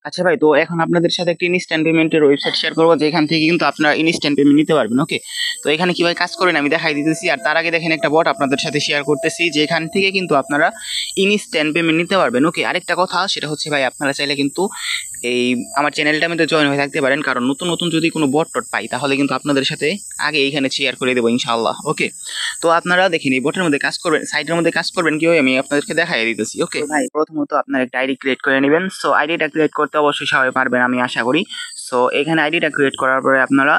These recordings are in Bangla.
আচ্ছা ভাই, তো এখন আপনাদের সাথে একটা ইনস্ট্যান্ট পেমেন্টের ওয়েবসাইট শেয়ার করবো, যেখান থেকে কিন্তু আপনারা ইনস্ট্যান্ট পেমেন্ট নিতে পারবেন। ওকে, তো এখানে কিভাবে কাজ করবেন আমি দেখাই দিতেছি। আর তার আগে দেখেন একটা বট আপনাদের সাথে শেয়ার করতেছি, যেখান থেকে কিন্তু আপনারা ইনস্ট্যান্ট পেমেন্ট নিতে পারবেন। ওকে, আরেকটা কথা সেটা হচ্ছে ভাই, আপনারা চাইলে কিন্তু এই আমার চ্যানেলটার মধ্যে জয়েন হয়ে থাকতে পারেন, কারণ নতুন নতুন যদি কোনো বট টট পাই তাহলে কিন্তু আপনাদের সাথে আগে এইখানে শেয়ার করে দেবো ইনশাআল্লাহ। ওকে, তো আপনারা দেখেন এই বটের মধ্যে কাজ করবেন, সাইটের মধ্যে কাজ করবেন কিভাবে আমি আপনাদেরকে দেখাই দিতেছি। ওকে ভাই, প্রথমত আপনার একটা আইডি ক্রিয়েট করে নেবেন। সো আইডিটা ক্রিয়েট করতে অবশ্যই সবাই পারবেন আমি আশা করি। সো এখানে আইডিটা ক্রিয়েট করার পরে আপনারা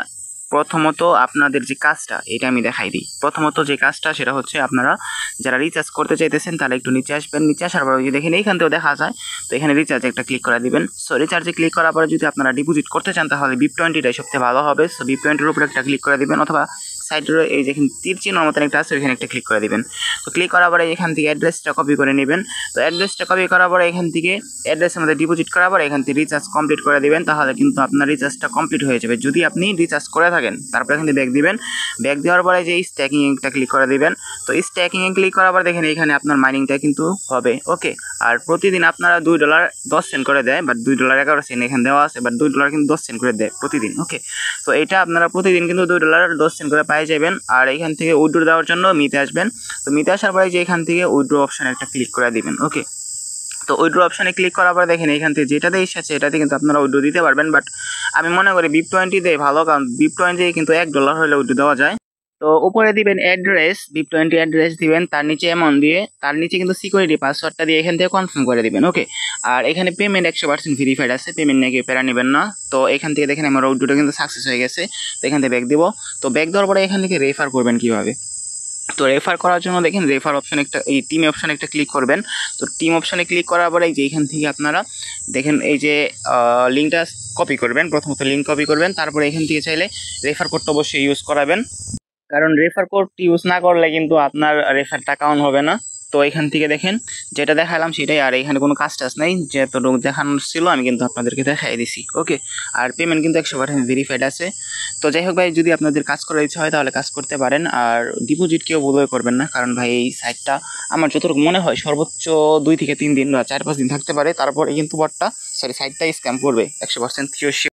প্রথমত আপনাদের যে কাজটা এটা আমি দেখাই দিই। প্রথমত যে কাজটা সেটা হচ্ছে, আপনারা যারা রিচার্জ করতে চাইতেছেন তারা একটু নিচে আসবেন। নিচে আসার পরে যদি দেখেন এইখান থেকেও দেখা যায়, তো এখানে রিচার্জে একটা ক্লিক করে দিবেন। সো রিচার্জে ক্লিক করার পরে যদি আপনারা ডিপোজিট করতে চান তাহলে BIP20টাই সবচেয়ে ভালো হবে। সো BIP20-এর উপরে একটা ক্লিক করে দিবেন, অথবা সাইডের এই যেখানে তীর চিহ্নের মতন একটা আছে ওইখানে একটা ক্লিক করে দিবেন। তো ক্লিক করার পরে এখান থেকে অ্যাড্রেসটা কপি করে নেবেন। তো অ্যাড্রেসটা কপি করার পরে এখান থেকে অ্যাড্রেসের মধ্যে ডিপোজিট করার পরে এখান থেকে রিচার্জ কমপ্লিট করে দিবেন, তাহলে কিন্তু আপনার রিচার্জটা কমপ্লিট হয়ে যাবে যদি আপনি রিচার্জ করে থাকেন। তারপর এখান থেকে ব্যাক দিবেন। ব্যাক দেওয়ার পরে যে স্ট্যাকিং একটা ক্লিক করে দিবেন। তো স্ট্যাকিংয়ে ক্লিক করার পর দেখেন এখানে আপনার মাইনিংটা কিন্তু হবে। ওকে, আর প্রতিদিন আপনারা $2.10 করে দেয়, বাট $2.11 এখানে দেওয়া আছে, বাট $2 কিন্তু 10 করে দেয় প্রতিদিন। ওকে, তো এটা আপনারা প্রতিদিন কিন্তু $2.10 করে পাই যাবেন। আর এখান থেকে উইথড্র দেওয়ার জন্য মিতে আসবেন। তো মিতে আসার পরে যে এখান থেকে উইথড্র অপশানে একটা ক্লিক করে দিবেন। ওকে, তো উইথড্র অপশানে ক্লিক করার পর দেখেন এখান থেকে যেটাতে ইচ্ছা আছে এটাতে কিন্তু আপনারা উইথড্র দিতে পারবেন। বাট আমি মনে করি BIP20 দেয় ভালো, কারণ BIP20 কিন্তু $1 হলে উইথড্র দেওয়া যায়। তো উপরে দিবেন অ্যাড্রেস, BIP20 অ্যাড্রেস দিবেন, তার নিচে অ্যামাউন্ট দিয়ে, তার নিচে কিন্তু সিকিউরিটি পাসওয়ার্ডটা দিয়ে এখান থেকে কনফার্ম করে দিবেন। ওকে, আর এখানে পেমেন্ট 100% ভেরিফাইড আছে, পেমেন্ট নিয়ে কেউ প্যারা নেবেন না। তো এখান থেকে দেখেন আমার উইথড্রটা কিন্তু সাকসেস হয়ে গেছে। তো এখান থেকে ব্যাক দিব। তো ব্যাক দেওয়ার পরে এখান থেকে রেফার করবেন কিভাবে। তো রেফার করার জন্য দেখেন রেফার অপশন একটা, এই টিম অপশানে একটা ক্লিক করবেন। তো টিম অপশানে ক্লিক করার পরে এই যে এখান থেকে আপনারা দেখেন এই যে লিঙ্কটা কপি করবেন। প্রথমত লিঙ্ক কপি করবেন, তারপরে এখান থেকে চাইলে রেফার কোডটা অবশ্যই ইউজ করাবেন, কারণ রেফার কোড ইউজ না করলে কিন্তু আপনার রেফারটা কাউন্ট হবে না। তো এখান থেকে দেখেন যেটা দেখালাম সেটাই, আর এখানে কোনো কাজ টাজ নাই, যেতটুকু দেখানোর ছিল আমি কিন্তু আপনাদেরকে দেখাই দিছি। ওকে, আর পেমেন্ট কিন্তু 100% ভেরিফাইড আছে। তো যাই হোক ভাই, যদি আপনাদের কাজ করার ইচ্ছা হয় তাহলে কাজ করতে পারেন। আর ডিপোজিট কেউ বোধহয় করবেন না, কারণ ভাই এই সাইটটা আমার যতটুকু মনে হয় সর্বোচ্চ 2 থেকে 3 দিন বা 4-5 দিন থাকতে পারে, তারপরে কিন্তু সাইটটা স্ক্যাম করবে 100% শিওর।